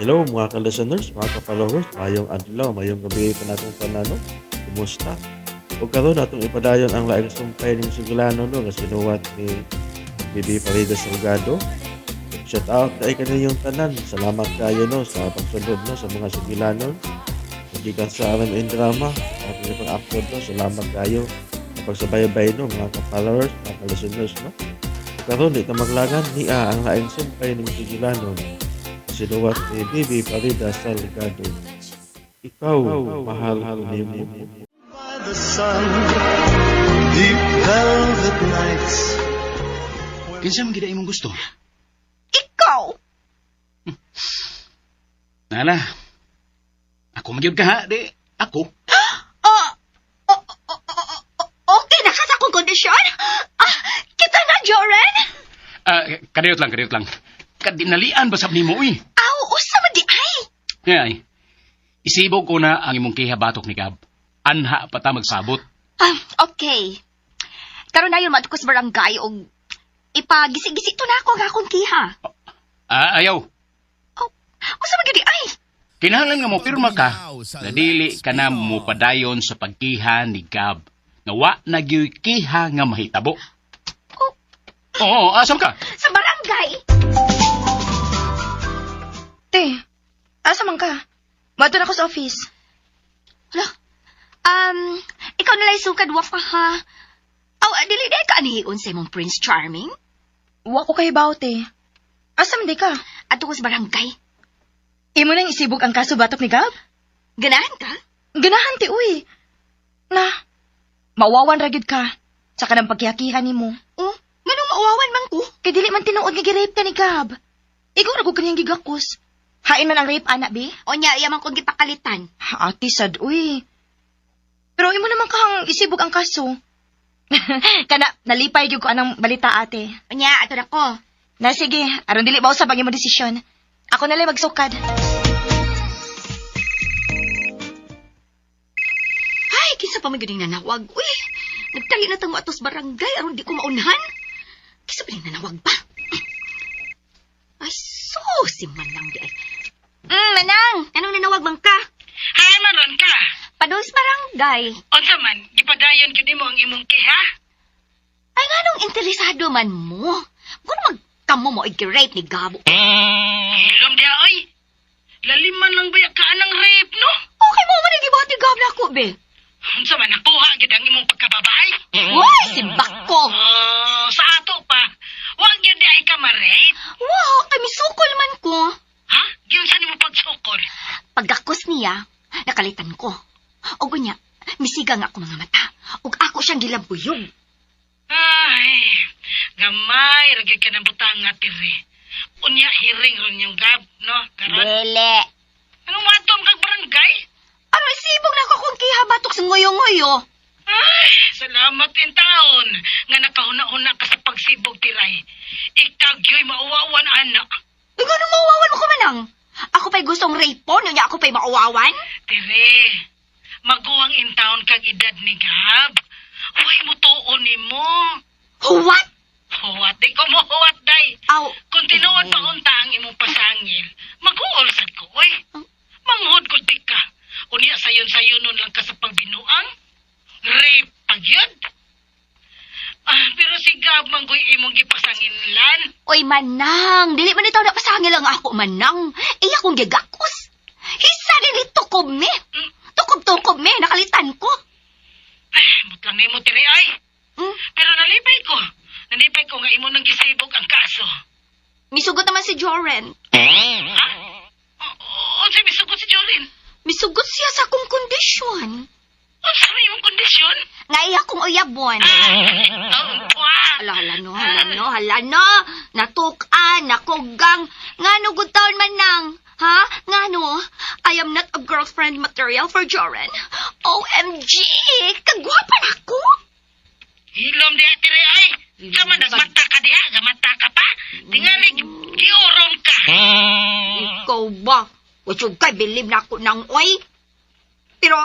Hello mga ka-listeners, mga ka-followers, mayong adlaw, mayong gabi pa natong panano. Kumusta? O karon atong ipadayon ang laing sumpay ning Sugilano no nga sinuwat ni Bibi Farida Salgado. Shout out kay kaniyong tanan. Salamat kayo no sa pagsunod no sa mga Sugilanon. Magikan sa amin drama at sa pag-upload no. Salamat kayo sa pagsabaybay no mga ka-followers, mga ka-listeners no. Karon di ta maglangan niya ang laing sumpay ning Sugilanon. Sinuwat ni Bibi Farida Salgado. Ikaw, mahal ko nimo. By the sun, deep velvet nights. Kinsa man gid imong gusto? Ikaw! Nala. Ako magyud ka ha, di. Ako. Okay na ka sa akong kondisyon? Kita na, Joren? Kadiyot lang. Kadinalian ba sab nimo uy? Aw, usa man di ay! Ay. Isibog ko na ang imong kihabatok ni Gab. Anha pa ta magsabot. Okay. Karon na yun matukos barangay og ipagisi-gisi to na ako nga akong kiha. Ayaw. Usa man gyud di ay! Kinahanglan nga mo pirma ka. Nadili ka na mo padayon sa pagkiha ni Gab. Nawa na gyud kiha nga mahitabo. Oo, asam ka? Sa barangay! Te, asa man ka? Mato na ako sa office. Hala, ikaw nalay sukad wa pa ha? Dili ka anihiun sa imong Prince Charming? Wa ko kay baw, te. Asa man di ka? Ato ko sa barangay. Imo nang isibog ang kaso batok ni Gab? Ganahan ka? Ganahan, te, uy. Na, mawawan ragid ka. Sa kanang pagkihakihan nimo. Oh, ganun maawawan man ko. Kay dili man tinuod nga gi-rape ka ni Gab. Ikaw ra gud kanyang gigakos. Hain man ang rape, anak, be? O niya, iyaman kong gipakalitan. Ati sad, uy. Pero imo naman kahang isibog ang kaso. Kana, nalipay gyud ko anang balita, ate. O niya, ato na ko. Na sige, aron dili ba sa bang imo desisyon. Ako na lang magsukad. Ay, kinsa pa may ganing nanawag. Uy, nagtali na tango atos barangay aron di ko maunhan. Kinsa pa ning nanawag ba? Ay, si Manang di ay. Manang! Anong nanawag man ka? Hay maron ka. Pados barangay. Unsa man, gipadayon gid mo ang imong kiha? Ay, nganong interesado man mo? Kung magkamo mo i-rape ni Gabo. Ilom dia oy. Lalim man lang baya ka anang rape no? Okay mo man i-gibot ni Gabo na ako, be. Unsa man nakuha gid ang imong pagkababay? Uy, si Bako. Oh, sa ato pa. Wa gyud di ay ka ma-rape. Wow, kay misukol man ko. Ha? Giun sa nimo pagsukol? Pagdakos niya, nakalitan ko. O gunya, misigang ako mga mata. Ug ako siyang gilabuyog. Ay, gamay ragay ka ng butang nga tiri. Unya hiring ron yung Gab, no? Karon. Dele. Anong matom kag barangay? Ano isibog na ako kung kihabatok sa ngoyo-ngoyo? Ay, salamat in taon nga nakahuna-huna ka sa pagsibog tiray. Ikaw gyoy mauwawan anak. Ganun mauwawan mo ko manang. Ako pa'y gustong rape po, niya ako pa'y mauwawan? Tire, maguwang in taon kag edad ni Gab. Huwag mo tuon ni mo. What? Huwat, di ko mo huwat, day. Aw. Kung tinuod pa unta ang imong pasangil, mag-uol sad ko, oy. Manghod ko di ka. Unya sayon-sayonon lang ka sa pagbinuang. Rape pag yun. Pero si Gab manggoy imong gipasanginlan. Oy, manang. Dili man ito napasangil lang ako, manang. Iya kong gigakos. Hisa dili tukob me. Tukob-tukob me, nakalitan ko. Butlang na mo tiri ay. Pero nalipay ko. Nalipay ko nga imo nang gisibog ang kaso. Misugot naman si Joren. Ha? Unsa misugot si Jorin? Misugot siya sa akong kondisyon. Unsa na imong kondisyon? Nga iya kong uyabon. Hala no. Natukan, nakugang. Ngano good taon man nang. Ha? Ngano? I am not a girlfriend material for Joren. OMG! Kagwapan ako! Hilom diha tiri ay. Sama nagmata ka diha, gamata ka pa. Tingali giuron ka. Ikaw ba? Usog kay bilib na ako ng oy. Pero,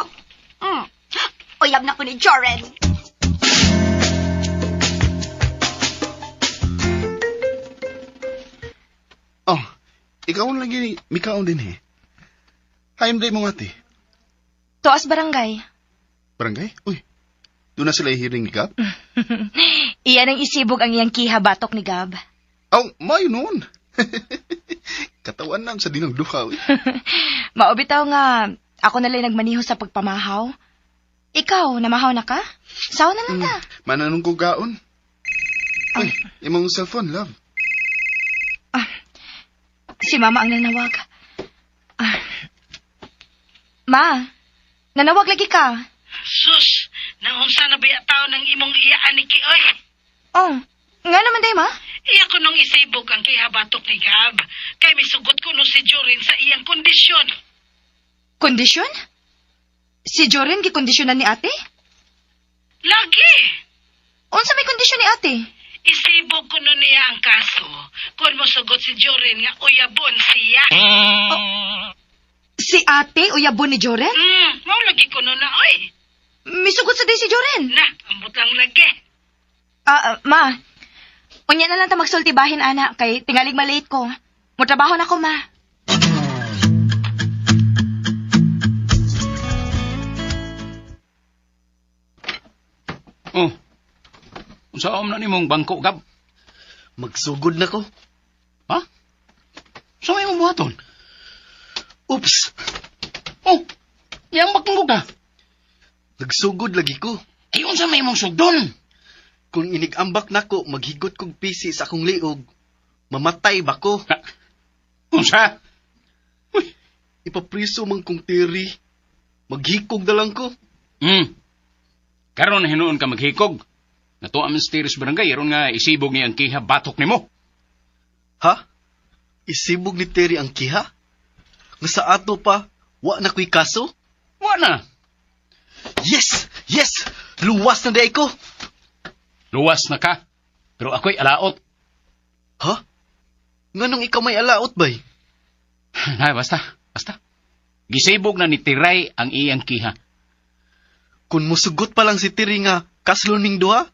uyab na ko ni Joren. ikaw lagi mikaon din eh. Hayam day mo nga ti. Tuas barangay. Barangay? Uy, doon na sila hiring ni Gab? Iyan ang isibog ang iyang kiha batok ni Gab. Aw, mayo noon. Katawan lang sa dinang duha. Uy. Maubitaw nga, ako na lang nagmaniho sa pagpamahaw. Ikaw, namahaw na ka? Sawa na lang ta. Mananong ko gaon. Uy, imong cellphone, love. Si Mama ang nanawag. Ma, nanawag lagi ka. Sus, naunsa na ba tao ng imong iyaan ni Kioy? Oh, nga naman day, Ma? Iya ko nung isibog ang kihabatok ni Gab. Kay misugot ko no si Jorin sa iyang kondisyon. Kondisyon? Si Jorin gikondisyonan ni ate? Lagi! Unsa may kondisyon ni ate? Isibog ko no niya ang kaso kung mosugot si Jorin nga uyabon siya. Si ate uyabon ni Joren? Mao lagi ko no na, oy. Misugot sa day si Joren. Na, ambot lang lagi. Ma, unya na lang ta magsultibahin, ana, kay tingalig malate ko. Mutrabaho na ko, Ma. Oh. Saan na nimong bangko, Gab? Magsugod na ko. Ha? Saan mo buhaton? Oops! Oh, yang bakong ka. Nagsugod lagi ko. Ay, unsa may mong sugdon? Kung inigambak nako, maghigot kog pisi sa akong liog. Mamatay ba ko? Ha? Unsa? Ipapriso man kong tiri. Maghikog na lang ko. Karon na hinuon ka maghikog. Nato ang mysterious barangay, aron nga isibog niya ang kiha batok nimo. Ha? Isibog ni Terry ang kiha? Nga sa ato pa, wa na ko'y kaso? Wa na. Yes! Yes! Luwas na day ko! Luwas na ka. Pero ako'y alaot. Ha? Nganong ikaw may alaot bay? Ay, basta. Gisibog na ni Tiray ang iyang kiha. Kung musugot pa lang si Terry nga kaslo ning duha,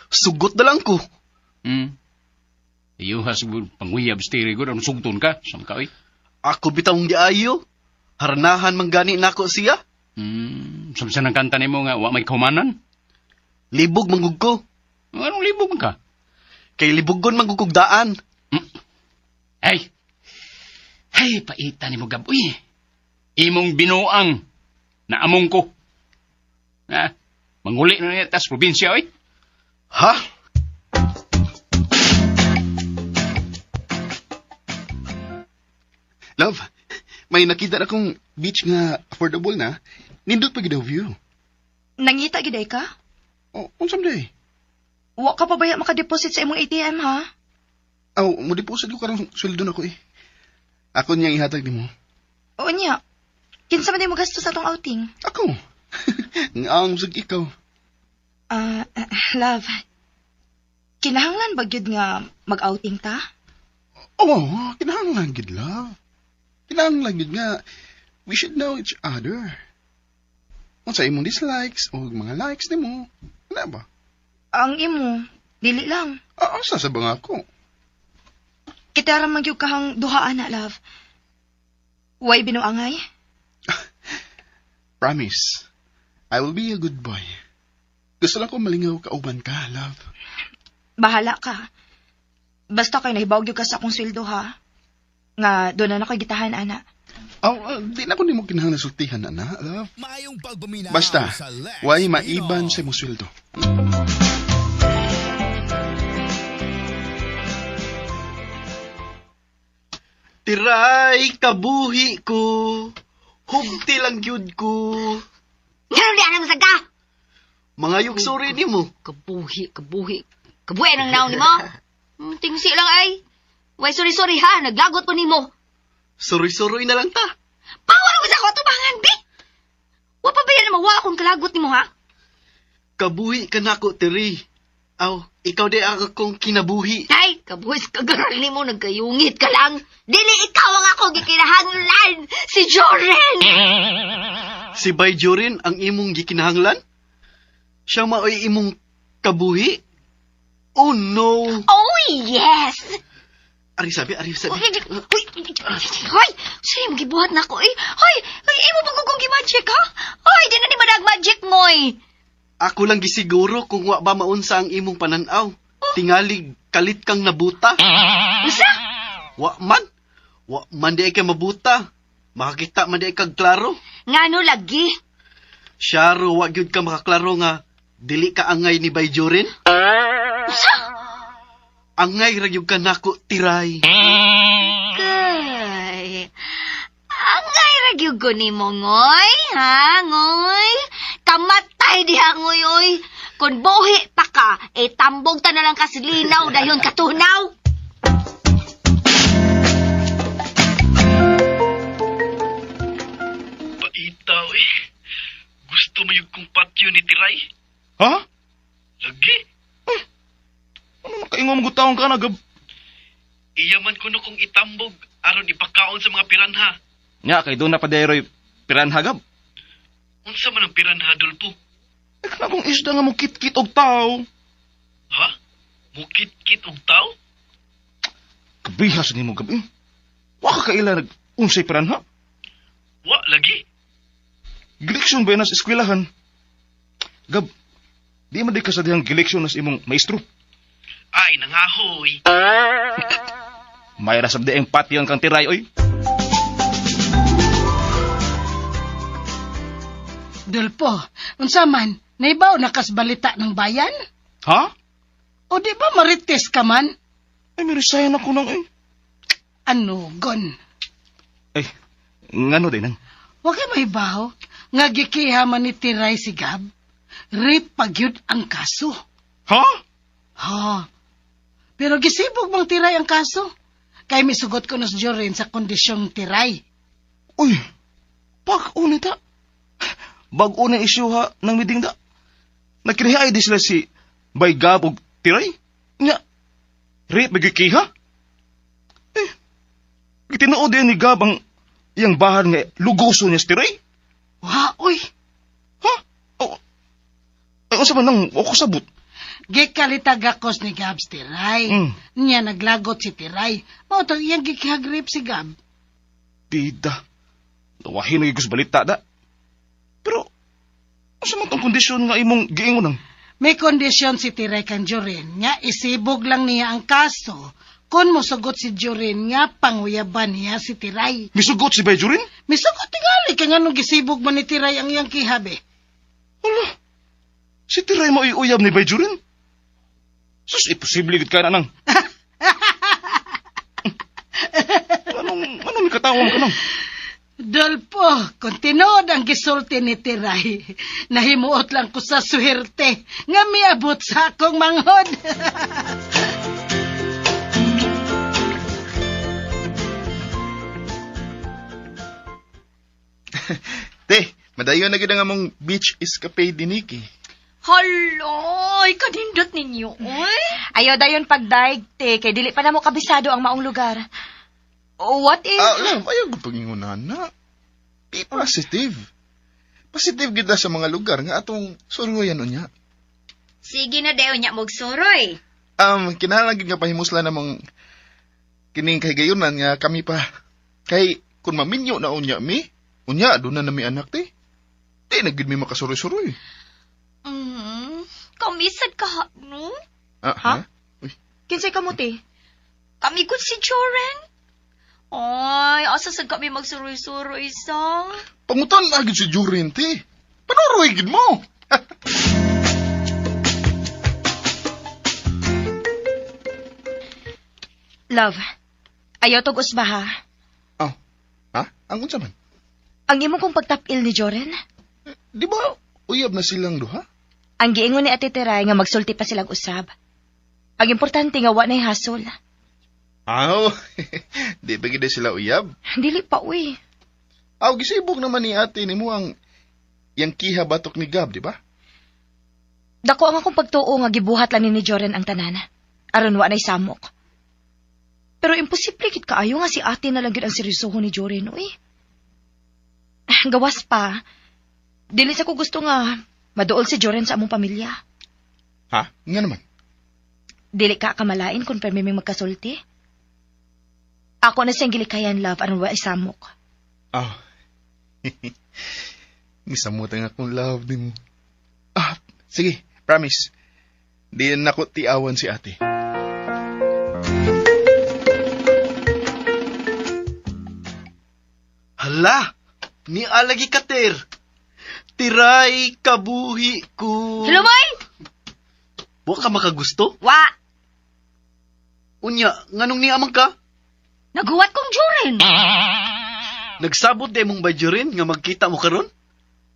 sugot na lang ko. Iyuhas panguyab stiri ko, ang sugton ka. Sam ka, oy. Ako bitawang di ayo. Haranahan manggani nako siya. Samsa ng kanta nimo nga, wa may kumanan. Libog manggug ko. Anong libog ka? Kay libugon manggugog daan. Hey, paita ni mo, Gab. Uy, imong binuang na among ko. Manguli na niya tas probinsya, oy. Ha? Love, may nakita akong beach nga affordable na. Nindot pa gidaw view. Nangita giday ka? Oh, unsam day? Wa ka pa baya makadeposit sa imong ATM, ha? Aw, mo deposit ko karong sweldo na ko eh. Ako niyang ihatag ni mo. O niya, kinsa man day mo gasto sa tong outing? Ako. Ang musag ikaw. Love, kinahanglan ba gyud nga mag-outing ta? Oo, kinahanglan gid love. Kinahanglan gid nga we should know each other. Unsa imong dislikes o mga likes nimo? Ano ba? Ang imo, dili lang. Asa sa bang ako? Kita ra man gyud kahang duha ana, love. Way binuangay? Promise, I will be a good boy. Gusto lang ko malingaw kauban ka, love. Bahala ka. Basta kay nahibaw gyud ka sa akong sweldo, ha? Nga doon na ako gitahan, ana. Di na ko nimo kinahanglan sultihan, ana, love. Mayong pagbuminaw Basta, sa Let's way Get maiban Off. sa imong sweldo. Tiray, kabuhi ko. Hugti lang gyud ko. Ngayon di alam sa ka! Mga yugsuri nimo. Kabuhi. Kabuhi ang naon ni mo. Tingsi lang ay. Way, sorry ha. Naglagot ko ni mo. Suroy-suroy na lang ta. Pawala mo sa ako tubangan, bi! Wa pa ba yan na mawa akong kalagot ni mo, ha? Kabuhi ka nako, Tiri. Aw, ikaw di akong kinabuhi. Ay, kabuhis kagaral ni mo, nagkayungit ka lang. Dili ikaw ang ako gikinahanglan, si Joren! Si Bay Jorin ang imong gikinahanglan? Siya maoy imong kabuhi? Oh no! Oh, yes! Ari sabi. Hoy, sa'yo mo gibuhat na ako, eh. Hoy, imo ba kung gi-magic, ha? Hoy, di na ni madag-magic, ngoy. Ako lang gisiguro kung wa ba maunsa ang imong pananaw. Tingalig kalit kang nabuta. Usa? Wa man di ay kay mabuta. Makakita man di ay kag klaro. Ngano lagi? Syaro, wa gyud ka makaklaro nga dili ka angay ni Bayjurin. Usa? Angay ra gyud ka nako tiray. Kay, angay ragyog ko ni mo, ngoy, ha, ngoy? Kamatay diha, ngoy, oy. Kung buhi pa ka, tambog ta na lang kasilinaw, dayon katunaw. Paitaw eh. Gusto mo yung kumpatyo ni Tiray? Ha? Lagi. Ano makaingon mo taong ka na, Gab? Iyaman ko no kung itambog aron ipakaon sa mga piranha. Nga, kay doon na pa dayroy piranha, Gab. Unsa man ang piranha, Dulpo? Eh, kanakong isda nga mo kit-kit og tao. Ha? Mukit-kit og tao? Kabihas ni mo, Gab. Waka kaila nag-unsay piranha. Wa lagi. Gileksyon ba nas eskwelahan? Gab, di man di ka sa dihang gileksyon nas imong maestro. Ay, nangahoy. May rasab di ang patyon kang tiray, oy. Dulpo, unsa man, naibaw na kas balita ng bayan? Ha? O di ba marites ka man? Ay, may resign ako nang, eh. Ano, gon? Ay, ngano din nang? Wa kay maibaw, nga gikiha man ni Tiray si Gab. Rape pagyud ang kaso. Ha? Ha? Pero gisibog bang Tiray ang kaso? Kay misugot ko nos Jorin sa kondisyong Tiray. Uy, pag-una ta. Bag-una isyuha ng miding da. Nakirihay di sila si Bay Gab og Tiray. Nga, rape magikiha? Eh, gitinood din ni Gab ang iyang bahan nga lugoso niya si Tiray. Wa, oy. Ha? Oh, ay, unsa man nang ako sabot? Gikalitagakos ni Gab si Tiray. Mm. Niya naglagot si Tiray. Mao to iyang gikihagrip si Gab. Bida. Lawahin na yung balita da. Pero, asa man tong kondisyon nga imong giingon nang? May kondisyon si Tiray kang Jorin nga isibog lang niya ang kaso kung musugot si Jorin nga panguyaban niya si Tiray. Misugot si Bayjurin? Misugot tingali ka nga nung gisibog man ni Tiray ang iyang kihabe. Wala. Si Tiray mo iuyab ni Bayjurin? Sus, imposible gid ka na nang. Anong may katawang ka nang? Dolpo, kung tinood ang gisulti ni Tiray, nahimuot lang ko sa swerte nga miabot sa akong manghod. Te, madayon na gid ang among beach escapade ni Nikki. Haloy, kanindot ninyo, oy. Ayaw dayon pagdaig, te, kay dili pa na mo kabisado ang maong lugar. What if... Love, ayaw ko pangingunan na. Be positive. Positive gid sa mga lugar nga atong suruyan unya. Sige na dayon niya mogsoroy. Kinahanglan gid nga pahimuslan namong kining kahigayunan nga kami pa. Kay kun maminyo na unya mi, unya aduna na mi anak te. Di na gid mi makasuroy-suroy. Kamisad ka, no? Ha? Uy, Kinsay ka mo, te? Kami gud si Joren. Ay, asa sad kami magsuroy-suroy sa? pangutan lagi si Jurin te. Panuroy gid mo. Love, ayaw tog usbaha. Oh. Ha? Ang unsa man? Ang imo kong pagtapil ni Joren, Di ba uyab na silang duha? ang giingon ni Ate Teray nga magsulti pa silang usab. Ang importante nga wa na'y hasol. Aw, di ba gid sila uyab? Dili pa, uy. Aw, gisibog naman ni ate nimo ang yang kiha batok ni Gab, di ba? Dako ang akong pagtuo nga gibuhat lang ni Joren ang tanan. Aron wa na'y samok. Pero imposible gid kaayo nga si ate na lang gid ang seryosohon ni Joren, uy. Gawas pa. Dili sa ko gusto nga maduol si Joren sa among pamilya. Ha? Nga naman. Dili ka kamalain kung permiming magkasulti. Ako na siyang gilikayan, love, aron wa isamok. Oh. Misamutan akong love ni mo. Sige, promise. Di na ako tiawan si ate. Hala! Ni alagi kater. Tiray kabuhi ko. Hilumoy! Wa ka makagusto? Wa! Unya, nganong ni amang ka? Naguwat kong jurin. Nagsabot de mong badyo nga magkita mo karon?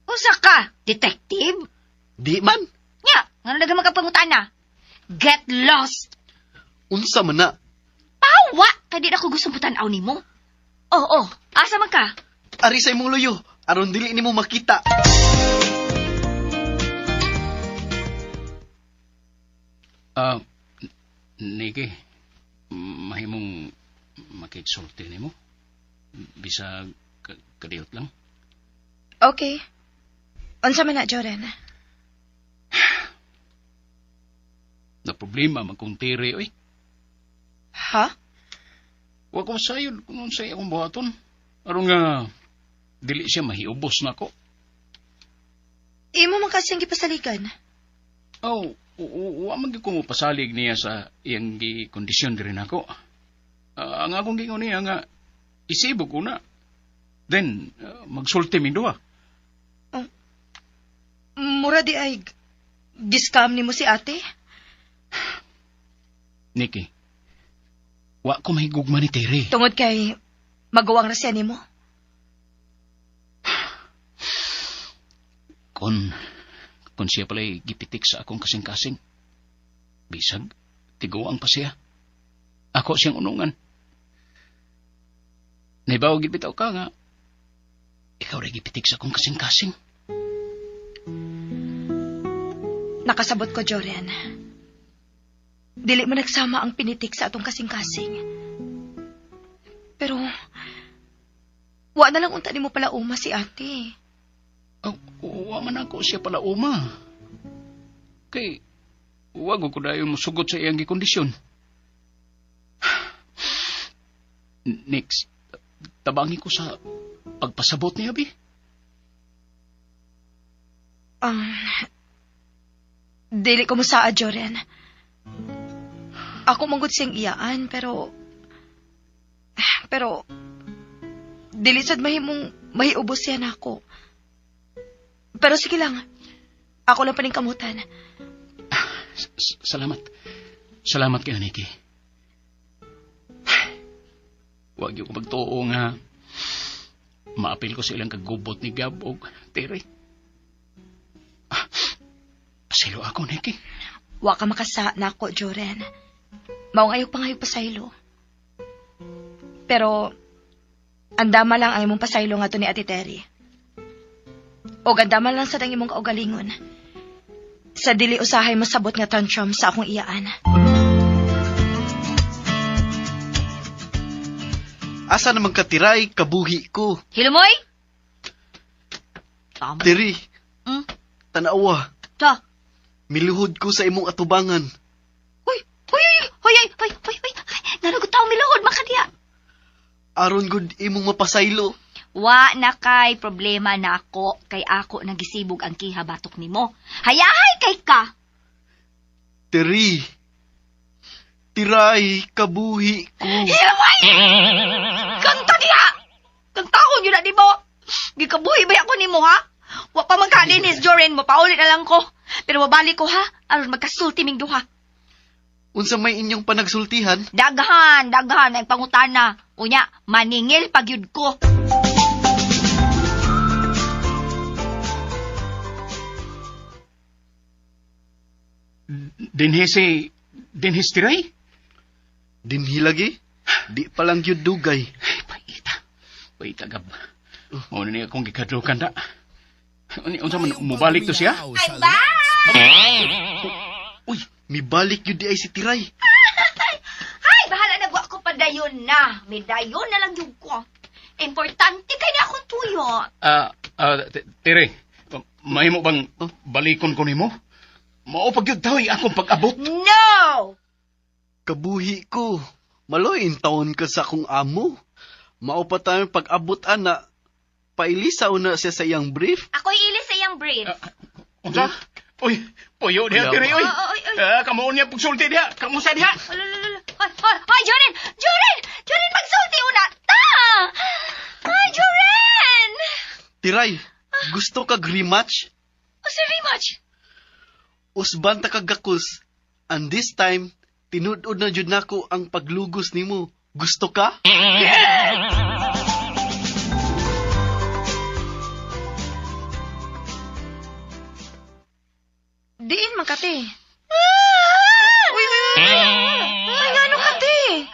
Usa ka, detective? Di man. Nya, nga naga magkapangutana. Get lost. Unsa man na? Pawa! Kaya di na ko gustong putanaw ni mo. Oo, asa man ka? Ari sa imong luyo. Aron dili nimo makita. Niki, mahimong makitsulti nimo. Bisa kadiyot lang. Okay. Unsa man na, Jordan? Na problema magkong tiri, oy. Ha? Wa ko sayod kung unsay akong buhaton. Aron nga dili siya mahiubos nako. Imo man kasing gipasaligan. Oh, wa man gyud ko mo pasalig niya sa iyang kondisyon diri nako. Ang akong gingon niya nga isibog ko na. Then magsulti mi duha. Mura di ay giscam ni mo si ate? Nikki, wa ko mahigugma ni Terry. Tungod kay magawang na siya ni mo? Kung siya pala'y gipitik sa akong kasing-kasing, bisag, tiguang pa siya. Ako siyang unungan. Naibaw gipitaw ka nga, ikaw rin gipitik sa akong kasing-kasing. Nakasabot ko, Jordan. Dili mo nagsama ang pinitik sa atong kasing-kasing. Pero, wa na lang unta ni mo pala uma si ate. Wa man ako siya pala uma. Kay, wag ko dayon musugot sa iyang gikondisyon. Next, tabangi ko sa pagpasabot niya, Abi. Dili ko mo saa, Jordan. Ako manggod siyang iyaan, pero dili sad mahiubos siya na ako. Pero sige lang, ako lang paning kamutan. Salamat. Salamat kayo, Nikki. Huwag yung magtuo nga maapil ko silang kagubot ni Gab o Terry. Pasilo ako, Nikki. Wa ka makasa na ako, Joren. Maungayo pa ngayon pasaylo. Pero, andama lang ay mong pasaylo nga to ni Ate Terry. O gandama lang sa tangi mong kaugalingon. Sa dili usahay masabot nga tantrum sa akong iyaan. Asa naman katiray, kabuhi ko. Hilumoy? Terry, tanawa. Ta. Miluhod ko sa imong atubangan. Hoy. Naragot tao miluhod, makadiya. Aron gud imong mapasaylo. Wa na kay problema na ako, kay ako nagisibog ang kihabatok nimo. Hayahay kay ka. Terry, tiray, kabuhi ko. Hilumoy! Kanta diha! Kantahon yun na, di ba? Gikabuhi ba ako nimo, ha? Wa pa man kalinis, Joren, mapaulit na lang ko. Pero mabalik ko, ha? Aron magkasulti ming duha. Unsa may inyong panagsultihan? Daghan, ang pangutana. Unya, maningil pagyud ko. Dinhes tiray? Dinhilagi? Di palang yun dugay. Paita, Gab. O na niya akong gikadlukan da. Unsa man, mubalik to siya? I'm back! Uy, mibalik yun di ay si Tiray. Ay, bahala na ko padayon na. May dayon na lang yung ko. Importante kay na akong tuyo. Tire, mahimo bang balikon ko nimo? Mao pagyud tahoy akong pag-abot. No! Kabuhi ko. Maloy, taon ka sa akong amo. Mao pa tayo pag-abot ana. Pailisaw na siya sa iyang brief. Ako'y ilis sa iyang brief. Unsa? Uy, puyo diha Wala tiri pa. oy. Oy. Kamuon niya pagsulti diha. Kamusta diha? Hoy, Joren! Joren, magsulti una! Ta! Ay, Joren! Tiray, gusto kag rematch? O sa rematch? Usban ta kag gakus. And this time, tinud-od na jud nako ang paglugos nimo. Gusto ka? Diin man kate. Uy! Ay, ngano kate?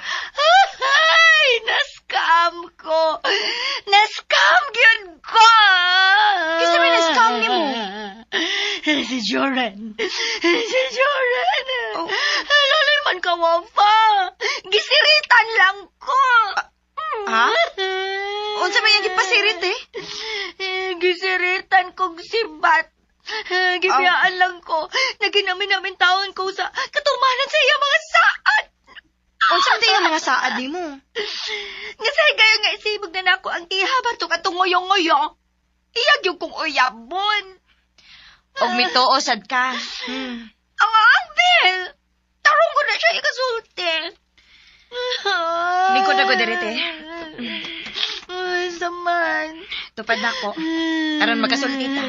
Ay, na-scam ko! Na-scam yun ko! Isa may na-scam ni mo? Si Joren. Oh. Lalin man ka, Wafa. Gisiritan lang ko. Ha? Unsa ba yung gipasirit eh? Gisiritan kong sibat. Gibiyaan lang ko. Naginamin taon ko sa katumanan sa iya mga saad. Unsa man yung mga saad nimo? Nga sa gayo nga isibog na nako ang ihabar to katunguyong-nguyo. Iyag yung kong uyabon. Og mituo sad ka. Ang Abel! Tarong ko na siya ikasulti. Lingkod ako dirite. Ay, saman. Tupad nako. Aron makasulti ta.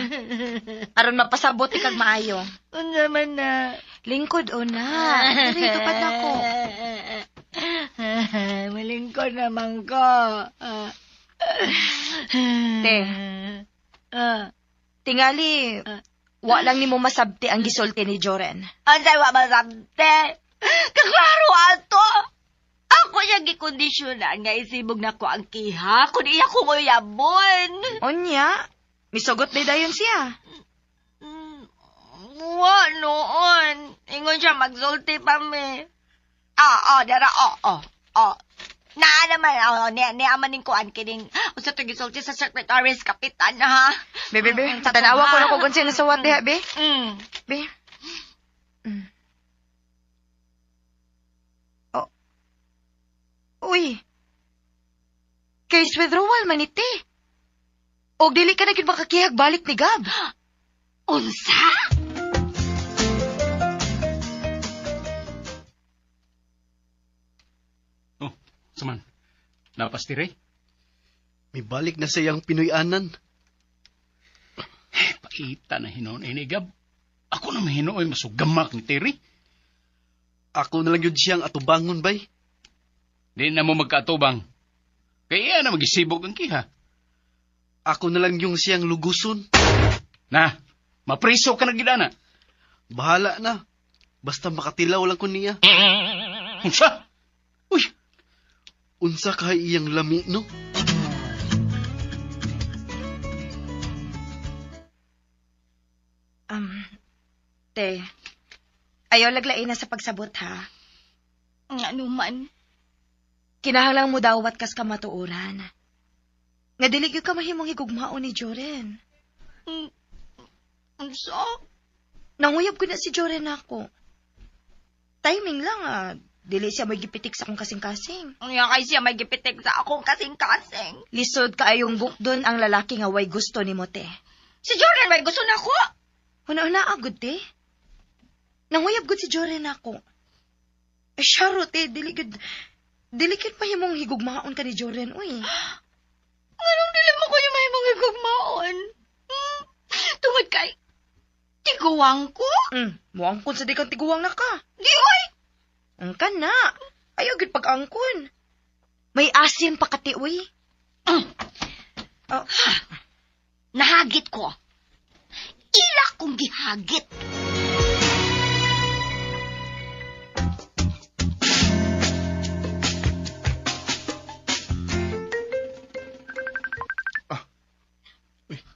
Aron mapasabot kag maayo. Ang naman na. Lingkod una. Diri tupad nako. Malingkod naman ko. Te. Tingali, wa lang nimo masabti ang gisulti ni Joren. Ansay wa masabte. Kaklaro ato. Ako yung gikondisyonan nga isibog na ko ang kiha kung iya ko mo yabon. Onya, misugot ni dayon siya. Wa noon. Ingon siya magsulti pa me. Dara, Na naman, ni amaning kuan kining usa to gisulti sa secretary's kapitan ha. Be, tanawa ko na ko kung sino sawat diha, be. Be. Oh. Uy. Case withdrawal man iti. Og dili ka na gid makakihag balik ni Gab. Unsa? Oh, saman. Napas tiri? May balik na sa iyang Pinoy-anan. Pakita na hinuon ini Gab. Ako na mahinoy masugamak ni Terry. Ako na lang yun siyang atubangon, bay. Di na mo magkaatubang. Kaya na magisibog ang kiha. Ako na lang yung siyang luguson. Na, mapriso ka na gidana. Bahala na. Basta makatilaw lang ko niya. Unsa? Uy! Unsa kay iyang lami, no? Te, ayaw laglain na sa pagsabot, ha? Ano man? Kinahanglang mo dawat kas kamatuoran. Nga dili gyud ka mahimong higugmaon ni Joren. Unsa? Nanguyab ko na si Joren ako. Timing lang, dili siya may gipitik sa akong kasing-kasing. Nga kay siya may gipitik sa akong kasing-kasing. Lisod ka ayong bukdon ang lalaki nga way gusto ni mo, te. Si Jordan may gusto na ko. Una-una agud, te. Nanguyab gud si Joren ako. Syaro, te, dili gud mahimong higugmaon ka ni Joren, uy. Anong dili mo ko yung may mga gugmaon? Tungod kay tiguwang ko? Muangkon sa di kang tiguwang na ka. Di oy! Angkan na. Ayaw gud pag-angkon. May asin pa kati, uy. Nahagit ko. Ila kong gihagit.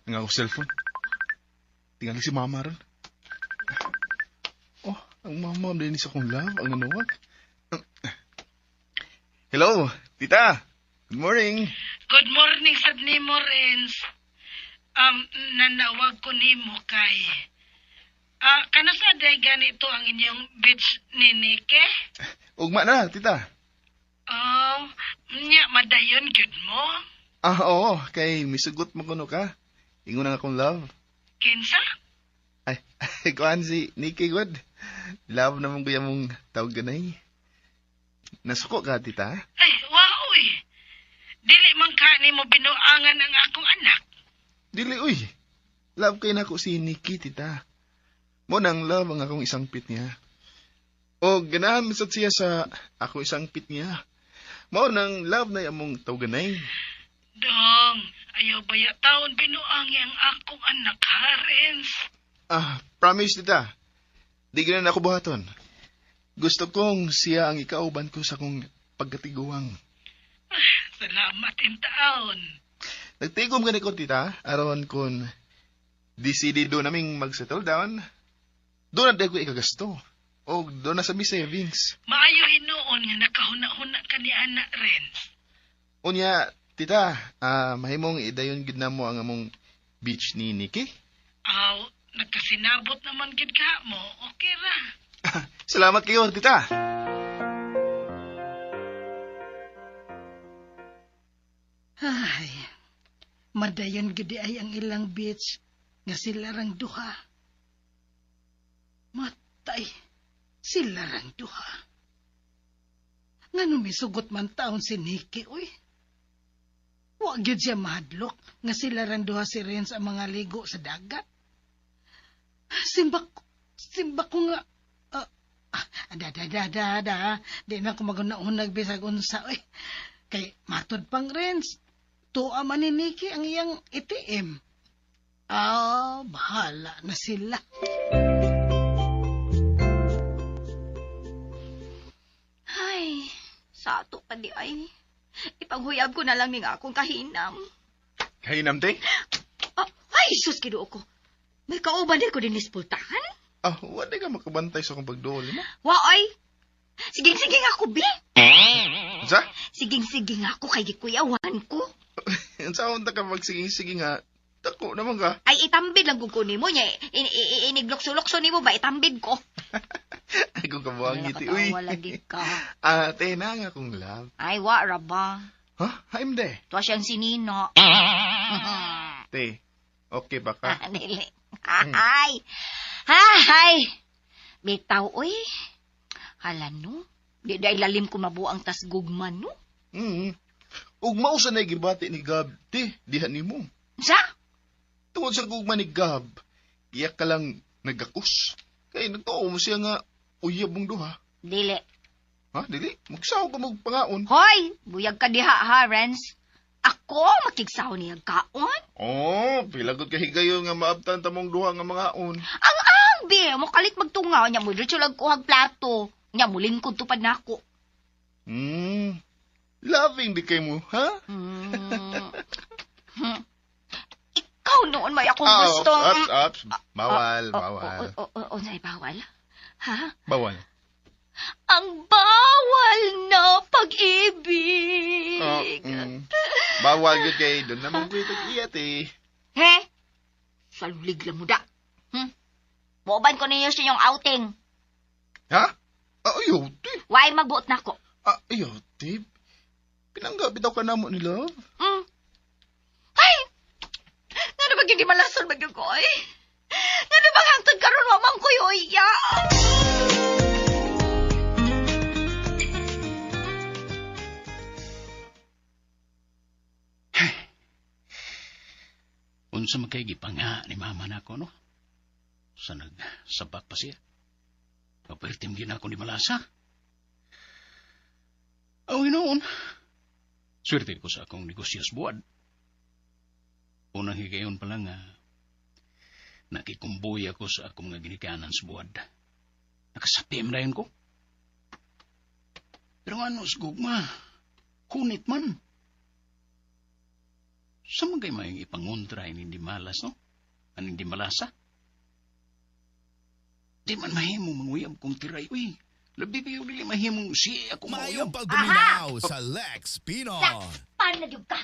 Nga ako cellphone. Tingnan si mama ron. Oh, ang mama din sa kong love, ang nanawag. Hello, tita. Good morning. Good morning, sad ni Morens. Nanawag ko ni mo kay. Kanasa day ganito ang inyong beach ni Nike? Ugma na, tita. Oh, nya madayon gyud mo. Oo, kay misugot mo kuno ka. Ingon ang akong love. Kinsa? Ay, kuhan si Nikki God. Love naman kuya mong tawag ganay. Nasuko ka, tita? Ay, waoy. Dili man ka nimo binuangan ang akong anak. Dili, uy. Love kay nako si Nikki, tita. Mo nang love ang akong isang pit niya. O ganahan misat siya sa ako isang pit niya. Mo nang love na among tawganay. Dong, ayaw baya taon binuangi ang akong anak, ha, Renz? Promise, tita. Di ganun ako buhaton. Gusto kong siya ang ikauban ko sa kong pagkatiguang. Salamat in taon. Nagtigom gani ko, tita, aron kon decidido naming mag-settle down. Doon na ko ikagasto. O doon na sa mi savings. Maayo hinuon nga nakahuna-huna ka ni anak, Renz. Unya, tita, mahimong idayon gid na mo ang among beach ni Nikki. Aw, nagkasinabot naman gid ka mo. Okay ra. Salamat kayo, tita. Ay, madayon gidi ay ang ilang beach nga sila rang duha. Matay, sila rang duha. Nga misugot man taon si Nikki, uy. Wa gyud siya mahadlok nga sila rang duha si Renz ang mga ligo sa dagat. Simba ko nga, di na ako magunahunag bisag unsa, uy. Kay matod pang Renz, tuwa man ni Nikki ang iyang ATM. Bahala na sila. Ay, sa ato pa di ay. Ipanghuyab ko na lang ning akong kahinam. Kahinam, te? Ay, sus, kinuo ko. May kauban din ko din ispultahan? Wala ka makabantay sa kong pagdoli mo. Waoy, siging-siging ako, bi. Sa? Siging-siging ako kay gikuyawan ko. Saan ka magsiging-siging ha? Dako naman ka. Ay, itambid lang kukunin mo niya. Iniglokso-lokso ni mo ba? Itambid ko. Ay, kung kabuhang ngiti. Uy. Nakatawa lagi ka. Te, na nga kong love. Ay, wa, ba? Ha? Haim de. Tuwa siyang sinino. Te, okay ba ka? Dili. Ay! Ay! Bitaw, uy. Hala, no? Di dahil lalim ko mabuang tas gugman, no? Ug mausa na gibati ni Gab, te, dihan ni mo. Sa? Tungod sa gugma ni Gab, iyak ka lang nagakus. Kaya nagtuo mo siya nga uyab mong duha. Dili. Ha? Dili? Magsaw ka magpangaon. Hoy! Buyag ka diha, ha, Renz? Ako makigsaw niya kaon? Pilagod ka higayon nga maabtan ta mong duha nga mangaon. Ang bi, mo kalit magtungaw niya mo diretso lang kuhag plato. Nya mo lingkod tupad nako. Loving di kay mo, ha? Ikaw noon may akong gusto. Ops. Bawal. Unsay bawal? Ha? Bawal. Ang bawal na pag-ibig. Bawal yun kay doon naman ko itong iyat eh. He? Salulig lang mo da. Buoban ko ninyo sa inyong outing. Ha? Ayaw, tip. Why magbuot na ko? Ayaw, tip. Pinanggapit ako ka na mo nila. Ay! Nga na hindi malason mag-yugoy? Nga na hangtod karon mamang ko yung iya? Unsa magkaigipanga ni mama nako, no? Sa nagsabat pa siya. Kapirtim gina ako ni Malasa. Noon. Swerte ko sa akong negosyo sa buwad. Unang higayon pa lang nakikumboy ako sa akong nga ginikanan sa buwad. Nakasapim na yun ko. Pero ano, sigugma, kunit man. Sa mga may ipangontra ay hindi malas, no? Ang hindi malasa? Di man mahimong manguyab kong tiray, uy. Labi ba yung dili mahimong siya ako manguyab? Mayong pagduminaw sa Lex Pinon. Paano na ka?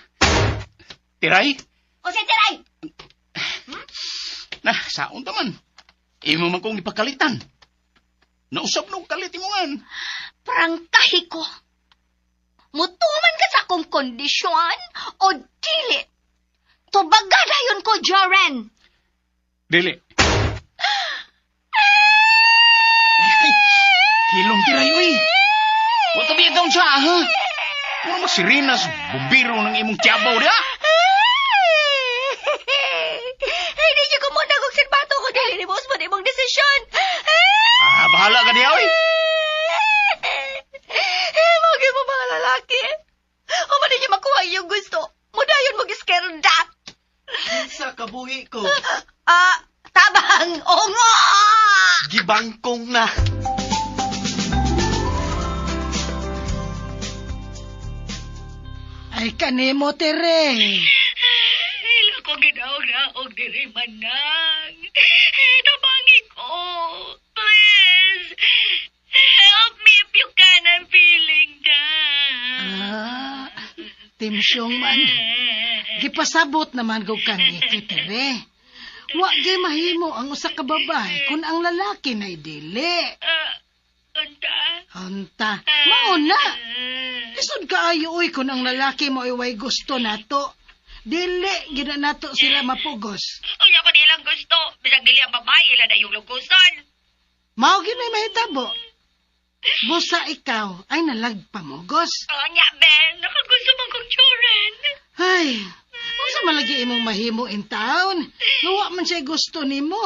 Tiray? O siya, tiray! Saon taman. Imo man kong ipakalitan. Nausap nung kalit mo nga. Prangkahi ko. Mutuman ka sa akong kondisyon o dili? Tubagadayon ko, Joren. Dili. Ay, hilong tiray, uy. Huwag ka biyagaw siya, ha? Puro mo sirenas, bumbiro ng imong tiyabaw, di ha? Hindi niyo kumuna kung sirbato ko dili ni boss mo na imong desisyon. Bahala ka diya, uy. Magi mo mga lalaki. O man niyo makuha yung gusto. Mudayon mo giskerda. Sa kabuhi ko, Tabang ongo! gibangkong na. Ay, kanimo, Tere. Ila ko ginaog-naog diri manang. Tabangi ko. Please. Help me if you can. I'm feeling down. Timsyong man. Gipasabot naman ko kaniki, Tere. Wa gay mahimo ang usa ka babae kung ang lalaki na'y dili. Anta, mauna. Isod kaayo uy kung ang lalaki mo iway gusto nato. Dili, gina nato sila mapugos. Unya ko nilang gusto. Bisag dili ang babae, ila na yung lugusan. Mao ginay mahitabo. Busa ikaw ay nalagpamugos. Unya, Ben. Nakagusto man kong Joren. Ay, unsa man lagi imong mahimo in town? Nawa man siya gusto nimo.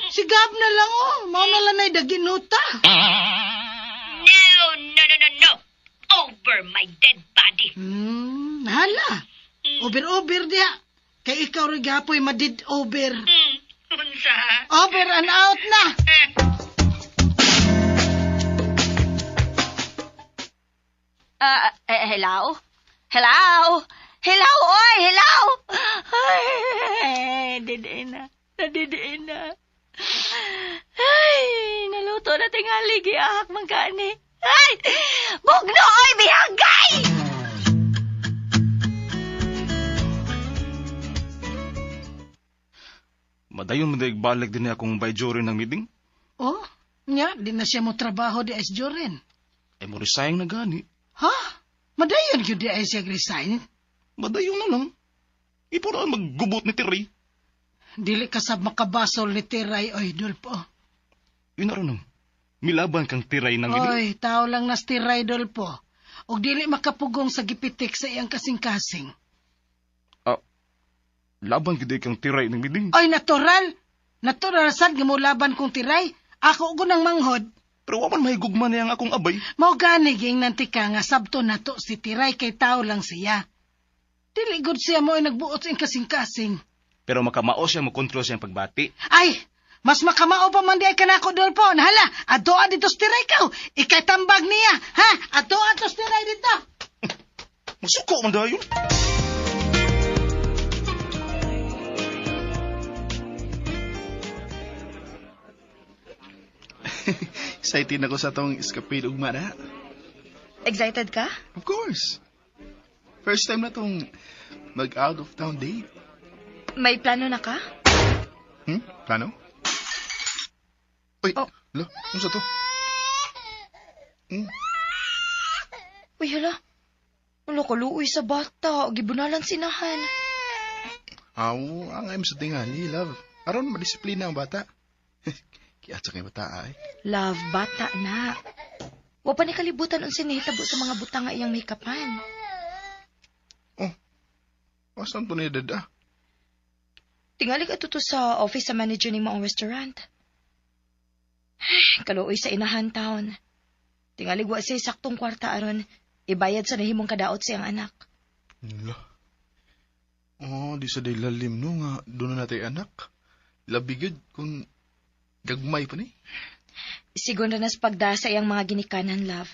Sigab na lang mao na lanay daginuta. No. Over my dead body. Hala. Over diya. Kay ikaw rin gapoy madid over. Unsa? Over and out na. Hello? Hello? Hello, oy! Hello! Ay, nadidiin na. Ay, naluto na tingali, giahak man kani. Ay! Bugno, oy! Bihagay! Madayon mo daig balik din niya akong by Joren ng meeting. Oh, nya, di na siya mo trabaho di as Joren. Ay mo resign na gani. Ha? Madayon yun di ay siya resign? Madayon na lang. Ipura maggubot ni Terry. Dili ka sab makabasol ni Tiray o Idolpo. Yun na rin milaban kang Tiray ng meeting. Oy, tao lang nas Tiray Idolpo. O dili makapugong sa gipitik sa iyang kasing-kasing. Laban gid kang Tiray ng meeting. Ay, natural. Natural sad nga mo laban kong Tiray. Ako gunang manghod. Pero waman mahigugman niya ang akong abay. Mao gani ging nantika nga sabto nato si Tiray kay tao lang siya. Dili gud siya mo ay nagbuot sa kasing-kasing. Pero makamao siya mo kontrol siyang pagbati. Ay, mas makamao pa man di ay kanako Dolpo. Nahala, adoa dito si Tiray kaw. Ikay tambag niya. Ha? Adoa to si Tiray dito. Masuko man dayon. Excited ako sa tong escapade ugma na. Excited ka? Of course. First time na tong mag-out of town date. May plano na ka? Plano? Uy, Oh. lo, ano sa to? Uy, hala. Wala ka luoy sa bata. Gibunalan sinahan. Aw, ang ayam sa tingali, love. Aron madisiplina ang bata. Kaya sa kay bata ay. Love, bata na. Wa pa ni kalibutan unsa nahitabo sa mga butang nga iyang make-upan. Asan to ni dada? Tingali ka tuto sa office sa manager ni mo ang restaurant. Kaluoy sa inahan taon. Tingali wa siya saktong kwarta aron ibayad sa nahimong kadaot siyang anak. Lo. Oh, di sa day lalim no nga doon na natin anak. Labi gud kung gagmay pa ni. Sigon na nas pagdasa iyang mga ginikanan, love.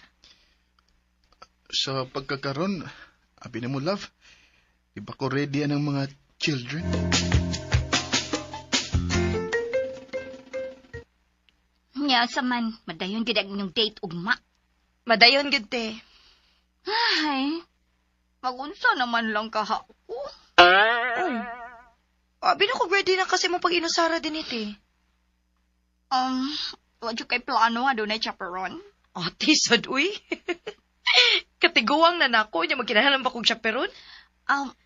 Sa pagkakaron, abi na mo love. Iba ko ready ang mga children. Nya sa man, madayon gid ang inyong date ugma. Madayon gid te. Ay, magunsa naman lang kaha ko. Uy. Abi na ko ready na kasi mo pag inusara din iti. Wadyo kay plano nga doon ay chaperon. Ate, sad uy. Katiguang na nako, niya magkinahalan ba kong chaperon?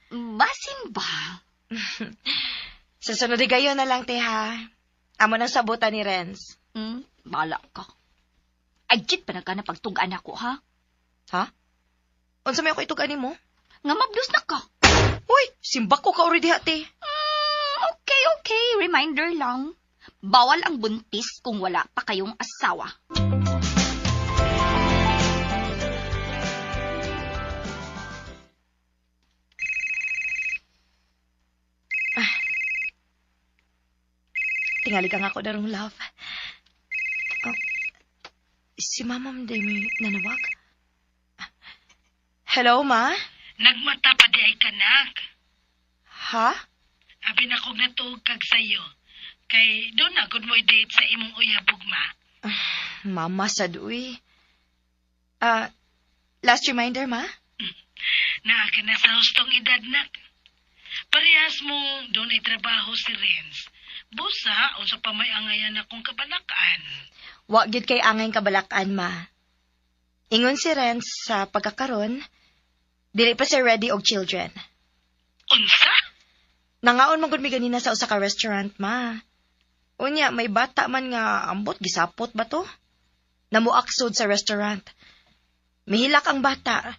Basin ba? Sa sunod gayon na lang, te, ha? Amo nang sabutan ni Renz. Bala ka. Agit pa na ka na pagtugaan ako, ha? Ha? Unsa may ako itugan mo? Nga mablos na ka. Uy, simbak ko ka already, ha, te. Okay. Reminder lang. Bawal ang buntis kung wala pa kayong asawa. Tingali ka nga ako darong love. Si Mama Day may nanawag. Hello, Ma? Nagmata pa di ay kanak. Ha? Abi na kong natuog kag sayo. Kay doon na good mo date sa imong uyabog, ma. Mama, saduy. Last reminder, Ma? Naa ka na sa hustong edad, nak. Parehas mo doon ay trabaho si Renz. Busa, unsa pa may angayan akong kabalakan. Wa gid kay angay kabalakan, Ma. Ingon si Renz sa pagkakaron, dili pa siya ready og children. Unsa? Nangaon man gud mi ganina sa usa ka restaurant, Ma. Unya, may bata man nga ambot gisapot ba to? Namuaksod sa restaurant. Mihilak ang bata.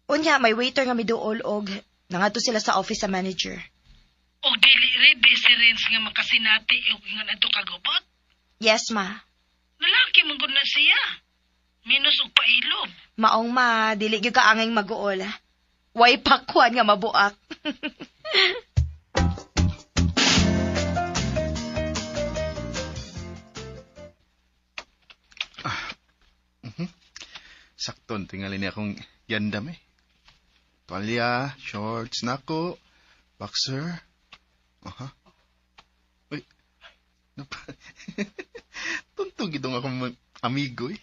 Unya, may waiter nga miduol og nangadto sila sa office sa manager. O dili ready si Renz nga makasinati o nga ato kagubot? Yes, Ma. Lalaki mong gud na siya. Minus og pailob. Maong, Ma, dili gyud ka angay maguol. Way pakwan nga mabuak. Sakton, tingali niya akong yandam eh. Tuwalya, shorts na ako, boxer. Aha. Uy. Tuntog itong akong amigo eh.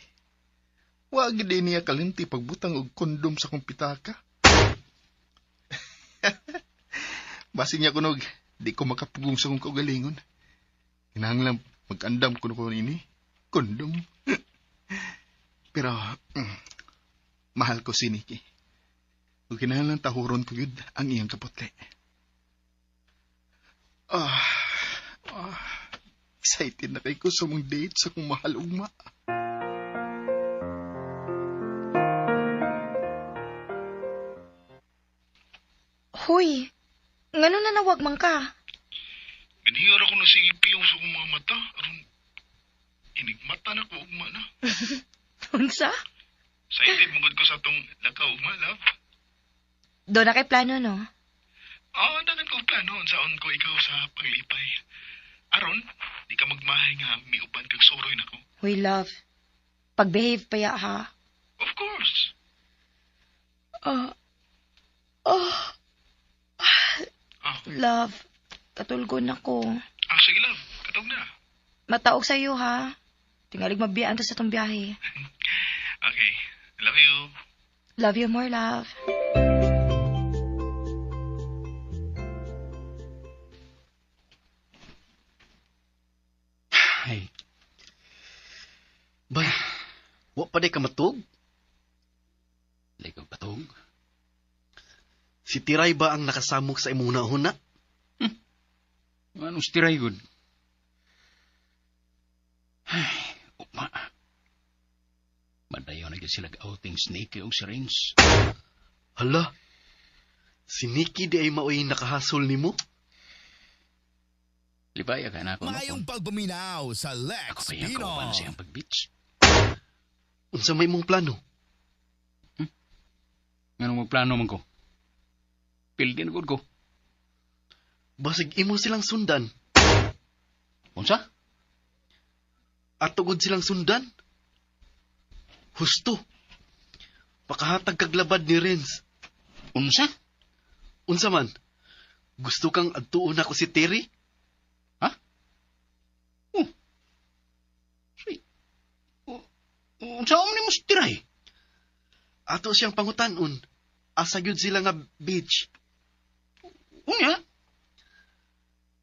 Wag din niya kalinti pagbutang og kondom sa kumpitaka. Basi niya kunog, di ko makapugong sa kong kaugalingon. Hinahanglang mag-andam ko ini, kondom. Pero, mahal ko si Nikki. Kung kinahanglan tahuron ko yun ang iyang kapotle. Excited na kay ko sa mong date sa kong mahal ugma. Hoy, ngano na nawag man ka? Ganihar ako na sige piyong sa kong mga mata. Aron, inigmata na ko ugma na. Unsa? Excited mugod ko sa tong lakaw ugma, love. Do na kay plano, no? Dagan ko plano unsaon ko ikaw sa paglipay. Aron, di ka magmahay nga miuban kag suroy nako. Hoy, love. Pag-behave pa ya, ha? Of course. Love, katulgon ako. Sige love, katog na. Mataog sa'yo, ha? Tingalig mabiyaan ta sa tong biyahe. Okay, love you. Love you more, love. Ay. Bay, wa pa day ka matug? Likog patog. Si Tiray ba ang nakasamok sa imong hunahuna? Anong stiray good? Ay, upma. Madayaw na sila outing Snake o si Renz. Hala, si Nikki di ay maoy nakahasol nimo? Libaya ka na ako. Mayong pagbuminaw sa Lex Ako kaya Pino. kauban siyang pag-beach. Unsa may mong plano? Anong magplano man ko? Pildi na good ko. Basig imo silang sundan. Unsa? At tugod silang sundan? Husto. Pakahatag kaglabad ni Renz. Unsa? Unsa man? Gusto kang adtuon ako si Terry? Ha? Unsa mo ni mo stiray? Ato siyang pangutanon. Asa gyud sila nga beach. Unya?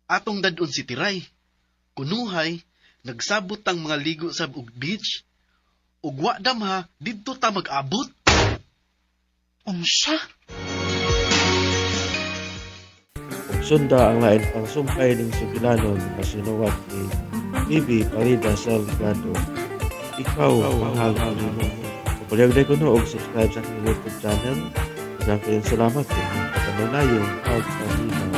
Atong dadon si Tiray. Kunuhay, nagsabot ang mga ligo sa beach. Ug wa damha didto ta mag-abot. Unsa? Ug sunda ang lain pang sumpay ning sugilanon na sinuwat ni Bibi Farida Salgado. Ikaw mahal ko nimo. Pagpalagday ko no og subscribe sa aking YouTube channel. Daghang kayong salamat sa inyong pagkanulayong pagpamina.